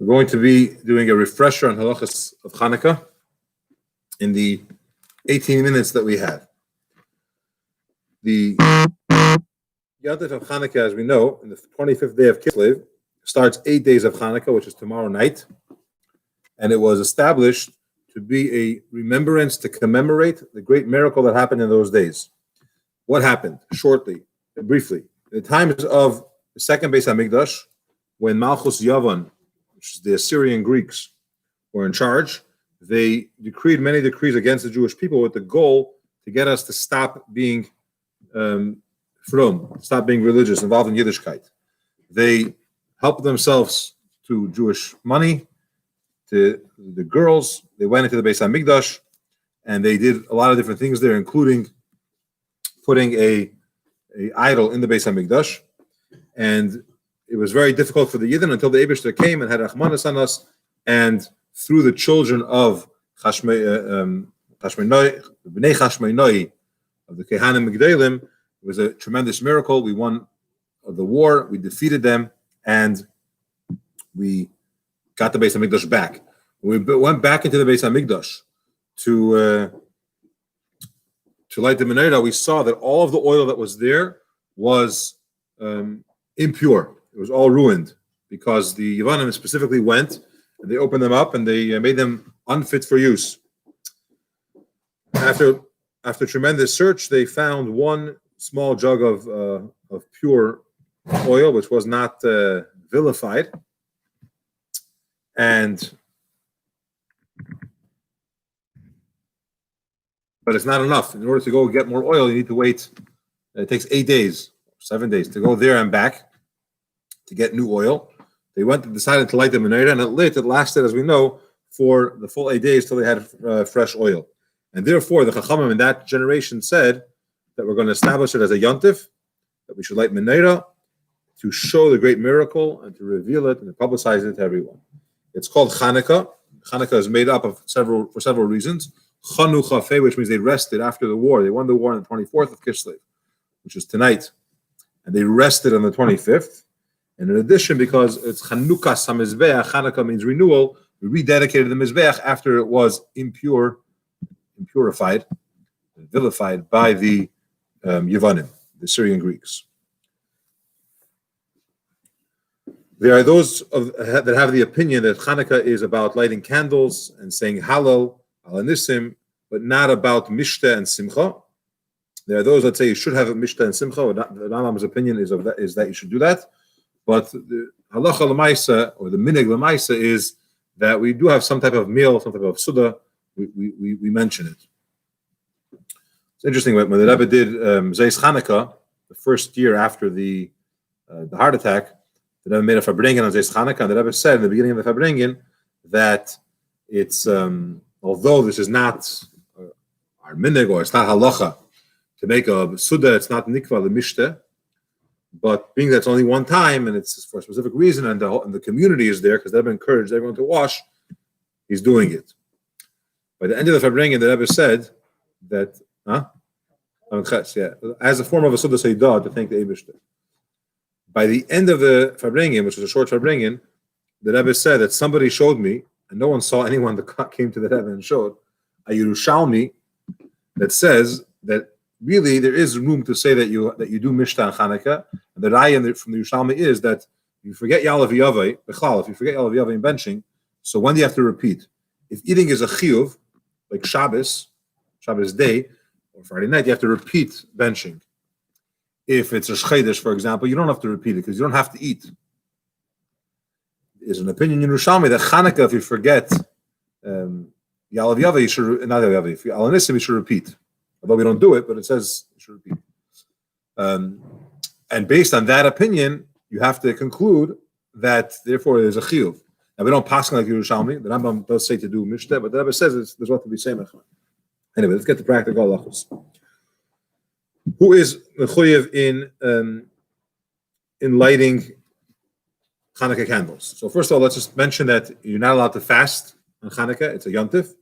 We're going to be doing a refresher on halachas of Chanukah in the 18 minutes that we have. The Yontif of Chanukah, as we know, in the 25th day of Kislev, starts 8 days of Chanukah, which is tomorrow night, and it was established to be a remembrance to commemorate the great miracle that happened in those days. What happened? Shortly, briefly. In the times of the second Beis HaMikdash, when Malchus Yavan, which is the Assyrian Greeks, were in charge, they decreed many decrees against the Jewish people with the goal to get us to stop being frum, stop being religious, involved in Yiddishkeit. They helped themselves to Jewish money, to the girls. They went into the Beis HaMikdash, and they did a lot of different things there, including putting a idol in the Beis HaMikdash. And it was very difficult for the Yidden until the Eibishter came and had Rachmanis on us, and through the children of Bnei Chashmeinoi, of the Kehanim Migdalim, it was a tremendous miracle. We won the war, we defeated them, and we got the Beis HaMikdash back. When we went back into the Beis HaMikdash to light the menorah, we saw that all of the oil that was there was impure. It was all ruined because the Yevanim specifically went and they opened them up and they made them unfit for use. After tremendous search, they found one small jug of pure oil, which was not vilified, but it's not enough. In order to go get more oil, you need to wait. It takes 8 days, 7 days to go there and back to get new oil. They went and decided to light the menorah, and it lasted, as we know, for the full 8 days till they had fresh oil. And therefore, the Chachamim in that generation said that we're going to establish it as a yontif, that we should light menorah to show the great miracle and to reveal it and to publicize it to everyone. It's called Chanukah. Chanukah is made up of several reasons. Chanukah, which means they rested after the war. They won the war on the 24th of Kislev, which is tonight, and they rested on the 25th. And in addition, because it's Chanukah Samizbeach, Chanukah means renewal, we rededicated the Mizbeach after it was impurified, vilified by the Yevanim, the Syrian Greeks. There are those that have the opinion that Chanukah is about lighting candles and saying Hallel, Alanissim, but not about Mishta and Simcha. There are those that say you should have a Mishta and Simcha. The Rambam's opinion is that you should do that. But the halacha l'maisa, or the minig l'maisa, is that we do have some type of meal, some type of suda. We mention it. It's interesting when the Rebbe did Zeis Chanukah, the first year after the heart attack, the Rebbe made a farbrengen on Zeis Chanukah, and the Rebbe said in the beginning of the farbrengen that it's although this is not our minig, or it's not halacha to make a suda, it's not nikva l'mishte. But being that it's only one time and it's for a specific reason, and the community is there because they've encouraged everyone to wash, he's doing it. By the end of the farbrengen, the Rebbe said that, as a form of a suda seidah to thank the Eibishter. By the end of the farbrengen, which was a short farbrengen, the Rebbe said that somebody showed me, and no one saw anyone that came to the Rebbe and showed, a Yerushalmi that says that really there is room to say that you do Mishta and Chanukah, and the raya from the Yerushalmi is that you forget Yalav Yavai, if you forget Yalav Yavai in benching, so when do you have to repeat? If eating is a chiyuv, like Shabbos day, or Friday night, you have to repeat benching. If it's a shchedesh, for example, you don't have to repeat it because you don't have to eat. There's an opinion in Yerushalmi that Chanukah, if you forget Yalav Yavai, you should not Yalav Yavai. If you Alanissim, you should repeat. Although we don't do it, but it says you should repeat. And based on that opinion, you have to conclude that therefore there's a chiyuv. Now we don't pass like Yerushalmi. The Rambam does say to do mishteh, but the Rebbe says there's what to be saying. Anyway, let's get to practical halachos. Who is mechuyev in lighting Chanukah candles? So first of all, let's just mention that you're not allowed to fast on Chanukah. It's a yontif.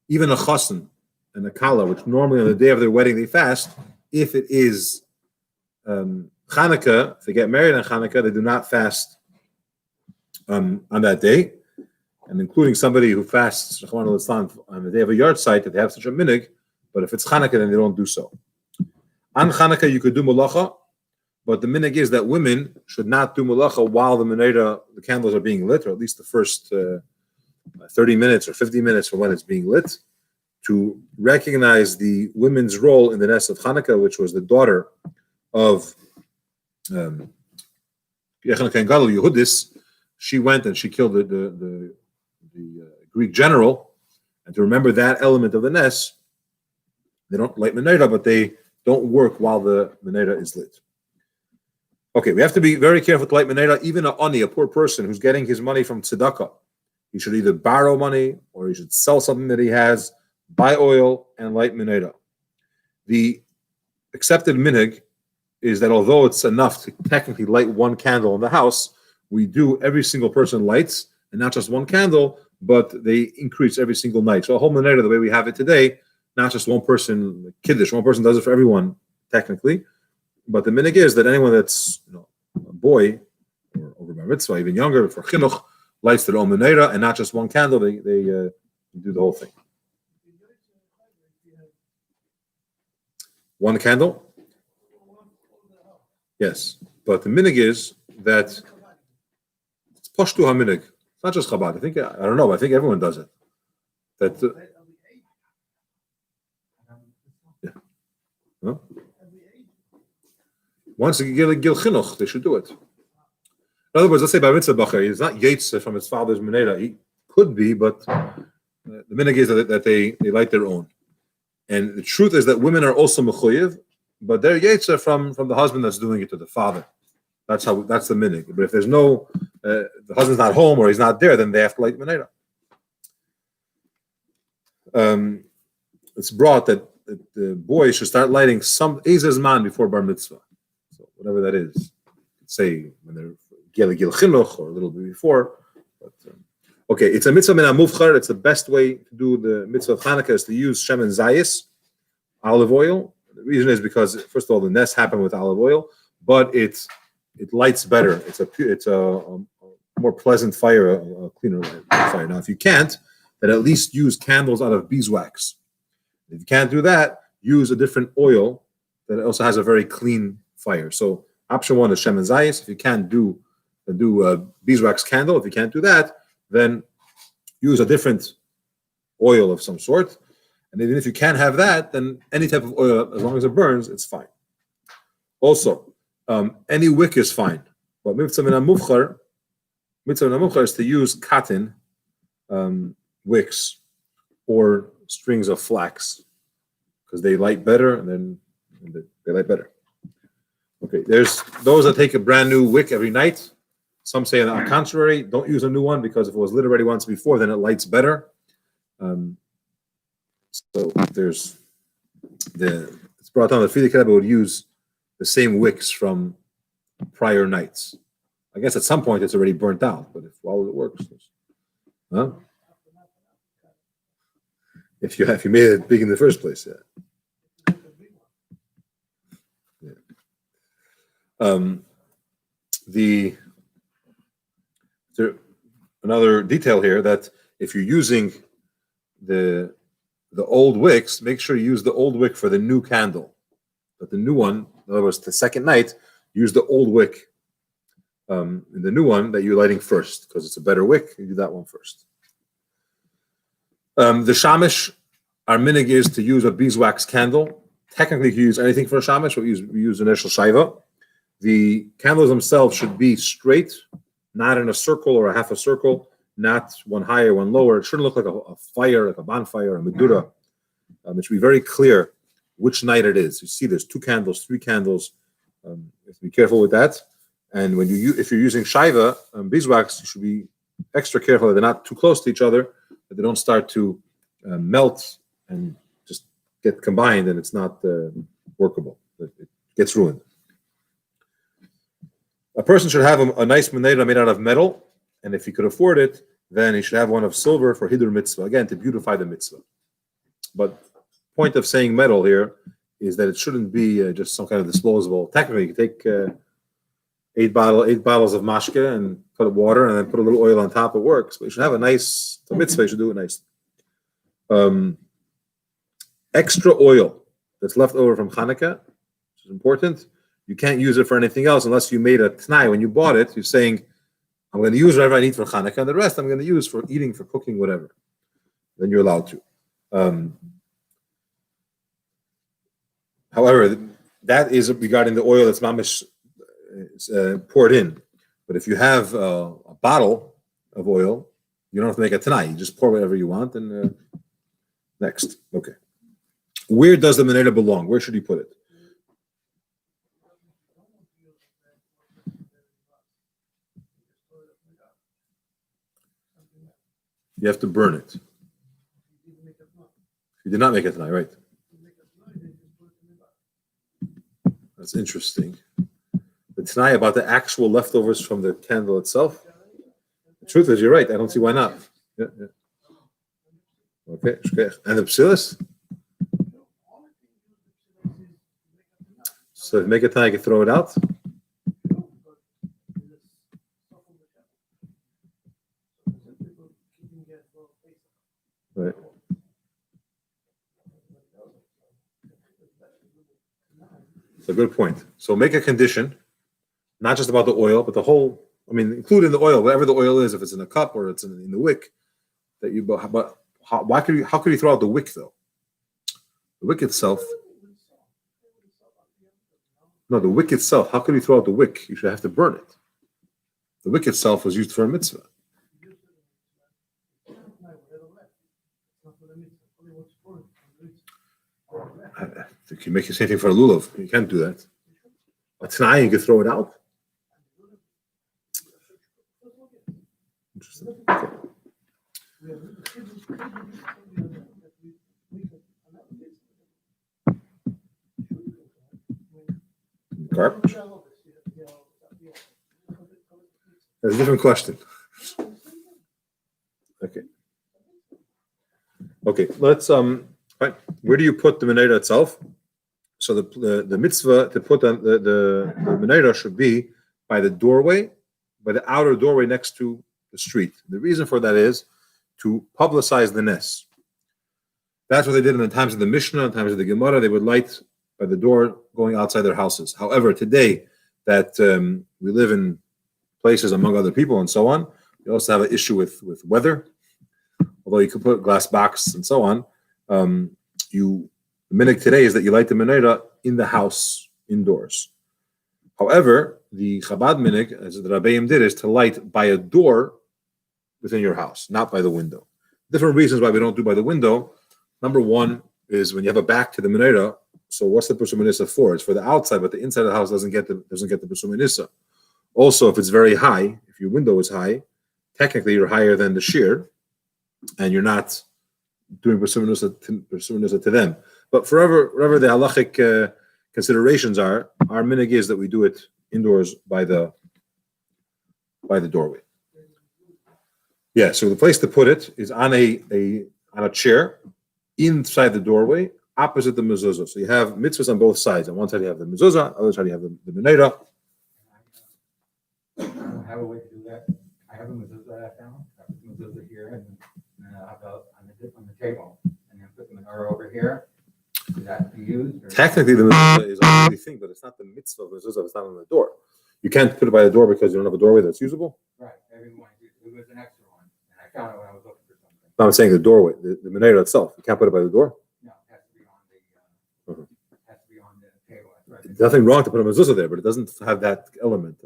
Even a chassan and a kala, which normally on the day of their wedding they fast, if it is Chanukah, if they get married on Chanukah, they do not fast on that day, and including somebody who fasts on the day of a yard site, that they have such a minhag. But if it's Chanukah, then they don't do so. On Chanukah, you could do malacha, but the minhag is that women should not do malacha while the candles are being lit, or at least the first 30 minutes or 50 minutes from when it's being lit, to recognize the women's role in the nest of Chanukah, which was the daughter of Yehudis. She went and she killed the Greek general, and to remember that element of the nest, they don't light menorah, but they don't work while the menorah is lit. Okay, we have to be very careful to light menorah. Even a poor person who's getting his money from tzedakah, he should either borrow money or he should sell something that he has, buy oil, and light menorah. The accepted minhag is that although it's enough to technically light one candle in the house, every single person lights, and not just one candle, but they increase every single night. So a whole menorah, the way we have it today, not just one person, kiddush, one person does it for everyone, technically. But the minhag is that anyone that's a boy, or over bar mitzvah, even younger, for chinuch, lights their own menorah, and not just one candle, they do the whole thing. One candle? Yes. But the minhag is that it's pashtu ha-minhag. It's not just Chabad. I don't know, I think everyone does it. That no? Once you get a gil chinuch, they should do it. In other words, let's say by mitzvah bacher, he's not yetzer from his father's menorah. He could be, but the minhag is that they light their own. And the truth is that women are also mechuyev, but they're yetzer from the husband that's doing it to the father. That's the minhag. But if there's no, the husband's not home or he's not there, then they have to light menorah. It's brought that the boy should start lighting some Ezer's man before bar mitzvah. So whatever that is, say when they're gil chinuch or a little bit before. But, okay, it's a mitzvah min hamuvchar. It's the best way to do the mitzvah of Chanukah is to use shemen zayis, olive oil. The reason is because first of all the nest happened with olive oil, but it lights better. It's a more pleasant fire, a cleaner fire. Now, if you can't, then at least use candles out of beeswax. If you can't do that, use a different oil that also has a very clean fire. So option one is shemen zayis. If you can't do a beeswax candle, if you can't do that, then use a different oil of some sort. And even if you can't have that, then any type of oil, as long as it burns, it's fine. Also, any wick is fine. But mitzvah min hamuvchar is to use cotton wicks or strings of flax because they light better, and then they light better. Okay, there's those that take a brand new wick every night. Some say on the contrary, don't use a new one because if it was lit already once before, then it lights better. So it's brought down that Frierdiker Rebbe would use the same wicks from prior nights. I guess at some point it's already burnt out, but while it works, huh? If you made it big in the first place, yeah. Another detail here that if you're using the old wicks, make sure you use the old wick for the new candle. But the new one, in other words, the second night, use the old wick in the new one that you're lighting first, because it's a better wick. You do that one first. The shamish, our minhag is to use a beeswax candle. Technically, you can use anything for a shamish, but we use an eshel shaiva. The candles themselves should be straight, not in a circle or a half a circle, not one higher, one lower. It shouldn't look like a fire, like a bonfire, a medura. It should be very clear which night it is. You see there's 2 candles, 3 candles. You have to be careful with that. And if you're using shaiva, beeswax, you should be extra careful that they're not too close to each other, that they don't start to melt and just get combined, and it's not workable. It gets ruined. A person should have a nice menorah made out of metal, and if he could afford it, then he should have one of silver for hidur mitzvah, again, to beautify the mitzvah. But point of saying metal here is that it shouldn't be just some kind of disposable. Technically, you can take eight bottles of mashke and put water and then put a little oil on top. It works, but you should have a nice mitzvah. You should do it nice. Extra oil that's left over from Chanukah, which is important. You can't use it for anything else unless you made a t'nai when you bought it. You're saying, I'm going to use whatever I need for Chanukah, and the rest I'm going to use for eating, for cooking, whatever. Then you're allowed to. However, that is regarding the oil that's mamish poured in. But if you have a bottle of oil, you don't have to make a t'nai. You just pour whatever you want. And next, okay. Where does the menorah belong? Where should you put it? You have to burn it. You did not make it tonight, right? That's interesting. The t'nai about the actual leftovers from the candle itself. The truth is, you're right. I don't see why not. Yeah. Okay. And the psilis? So if you make a t'nai, you can throw it out. Right. It's a good point. So make a condition, not just about the oil, but the whole. I mean, include in the oil, whatever the oil is, if it's in a cup or it's in the wick, that you. But how could you throw out the wick though? The wick itself. No, the wick itself. How could you throw out the wick? You should have to burn it. The wick itself was used for a mitzvah. You can make the same thing for a lulav. You can't do that. A t'nai, you can throw it out. Interesting. Okay. Garbage? That's a different question. Okay. Let's right. Where do you put the menorah itself? So the mitzvah to put on the menorah should be by the doorway, by the outer doorway next to the street. The reason for that is to publicize the nes. That's what they did in the times of the Mishnah, in the times of the Gemara. They would light by the door going outside their houses. However, today that we live in places among other people and so on, you also have an issue with weather. Although you could put glass box and so on, the minhag today is that you light the menorah in the house, indoors. However, the Chabad minhag, as the Rabbeim did, is to light by a door within your house, not by the window. Different reasons why we don't do by the window. Number one is when you have a back to the menorah. So what's the Pesum Nissa for? It's for the outside, but the inside of the house doesn't get the Pesum Nissa. Also, if it's very high, if your window is high, technically you're higher than the shear, and you're not doing Pesum Nissa to them. But wherever the halachic considerations are, our minhag is that we do it indoors by the doorway. Yeah, so the place to put it is on a chair inside the doorway, opposite the mezuzah. So you have mitzvahs on both sides. On one side you have the mezuzah, on the other side you have the menorah. I don't have a way to do that. I have a mezuzah I found. I put the mezuzah here and I'll go on the table, and then put the menorah over here. Is that be used? Or? Technically, the mezuzah is a holy thing, but it's not the mitzvah of mezuzah. It's not on the door. You can't put it by the door because you don't have a doorway that's usable. Right. Everyone, it was an extra one, and I found it when I was looking for something. No, I'm saying the doorway, the menorah itself. You can't put it by the door. No, it has to be on the. Has to be on the table. Right. There's nothing wrong to put a mezuzah there, but it doesn't have that element.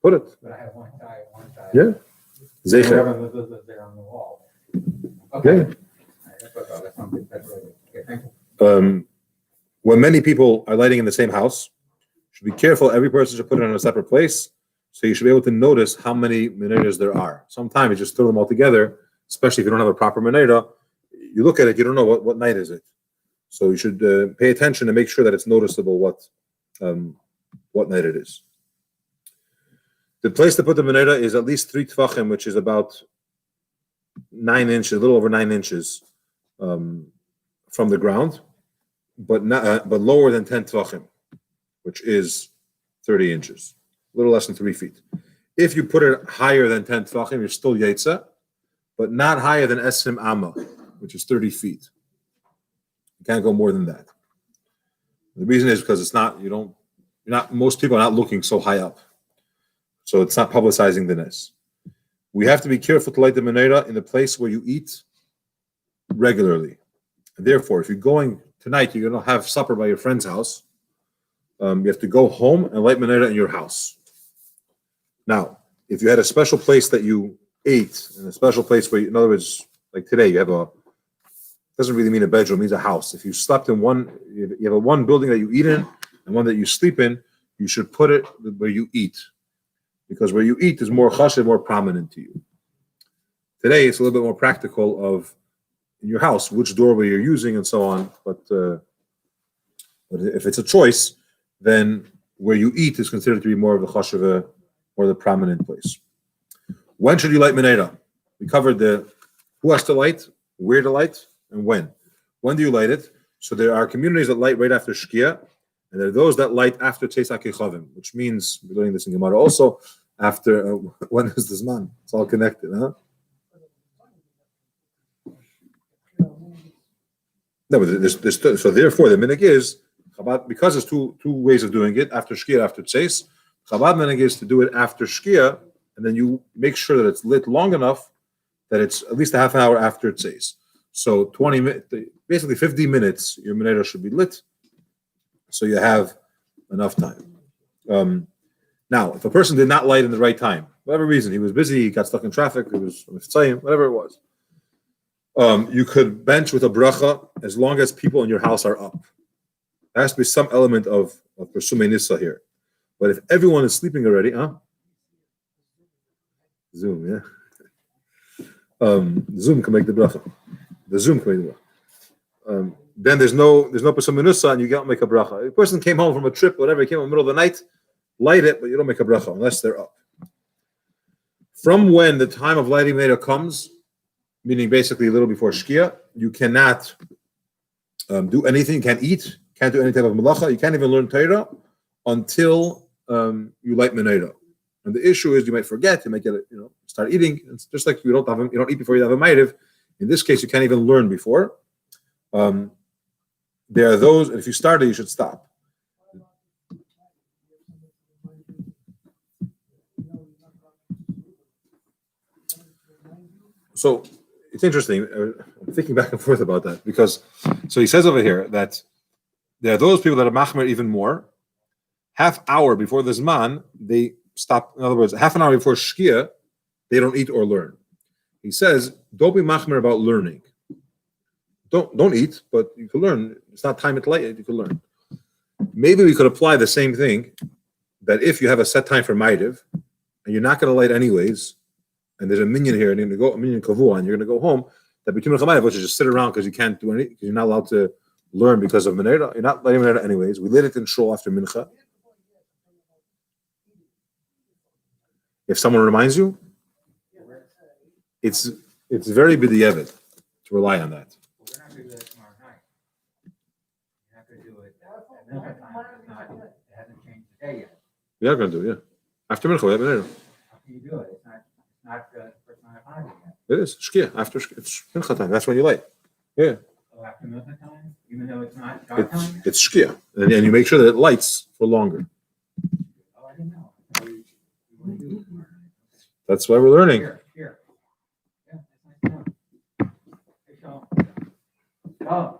Put it. But I have one side. Yeah. Zecher. Whatever mezuzah is there on the wall. Okay. Yeah. That's something. That's right. Okay. Thank you. When many people are lighting in the same house, you should be careful. Every person should put it in a separate place, so you should be able to notice how many menorahs there are. Sometimes you just throw them all together, especially if you don't have a proper menorah. You look at it, you don't know what night is it. So you should pay attention and make sure that it's noticeable what night it is. The place to put the menorah is at least 3 tefachim, which is about 9 inches, a little over 9 inches from the ground, but lower than 10 tefachim, which is 30 inches. little less than 3 feet. If you put it higher than 10 tefachim, you're still yetza, but not higher than esrim amma, which is 30 feet. You can't go more than that. The reason is because most people are not looking so high up. So it's not publicizing the nes. We have to be careful to light the menorah in the place where you eat regularly. And therefore, if you're going tonight, you're going to have supper by your friend's house. You have to go home and light menorah in your house. Now, if you had a special place that you ate, and a special place where, in other words, like today, you have doesn't really mean a bedroom, it means a house. If you slept in you have a one building that you eat in and one that you sleep in, you should put it where you eat. Because where you eat is more chashuv, more prominent to you. Today, it's a little bit more practical of in your house, which doorway you're using and so on. But if it's a choice, then where you eat is considered to be more of the chashuv, or the prominent place. When should you light menorah? We covered who has to light, where to light, and when. When do you light it? So there are communities that light right after Shkia, and there are those that light after Tzeis HaKechavim, which means, we're learning this in Gemara also, after, when is the Zman? It's all connected, huh? No, but so therefore the minhag is, Chabad, because there's two ways of doing it, after Shkia, after Tzeis, Chabad minhag is to do it after Shkia, and then you make sure that it's lit long enough that it's at least a half an hour after Tzeis. So 20 minutes, basically 50 minutes, your menorah should be lit, so you have enough time. Now, if a person did not light in the right time, whatever reason, he was busy, he got stuck in traffic, he was whatever it was, you could bench with a bracha as long as people in your house are up. There has to be some element of Persumei Nissa here. But if everyone is sleeping already, Zoom, yeah. Zoom can make the bracha. The Zoom can make the bracha. Then there's no Persumei Nissa, and you can't make a bracha. If a person came home from a trip, whatever, he came in the middle of the night, light it, but you don't make a bracha unless they're up. From when the time of lighting menorah comes, meaning basically a little before Shkia, you cannot do anything. You can't eat, can't do any type of malacha. You can't even learn Torah until you light menorah. And the issue is you might forget, you might get start eating. It's just like you don't eat before you have a ma'ariv. In this case, you can't even learn before. There are those, and if you started, you should stop. So it's interesting. I'm thinking back and forth about that because, so he says over here that there are those people that are machmer even more. Half hour before the Zman, they stop. In other words, half an hour before Shkia, they don't eat or learn. He says, don't be machmer about learning. Don't eat, but you can learn. It's not time to light it, you can learn. Maybe we could apply the same thing, that if you have a set time for Ma'ariv, and you're not going to light anyways, and there's a minyan here, and you're going to go, a minyan kavu, and you're going to go home, that between Ma'ariv, which is just sit around because you can't do anything, because you're not allowed to learn because of menorah. You're not lighting menorah anyways. We lit it in shul after mincha. If someone reminds you, it's very b'di'evet to rely on that. We're not going to do that tomorrow night. You have to do it at mincha time. It hasn't changed the day yet. We are going to do it, yeah. After mincha, we have menorah. How can you do it? It's not the first time I've yet. It is shkia after shkia. It's mincha time. That's when you light. Yeah. Oh, after mincha time, even though it's not dark time. It's shkia, and you make sure that it lights for longer. Oh, I didn't know. We want to do it tomorrow night. That's why we're learning. Here. Yeah, that's nice to know. Hey, Sean. Oh.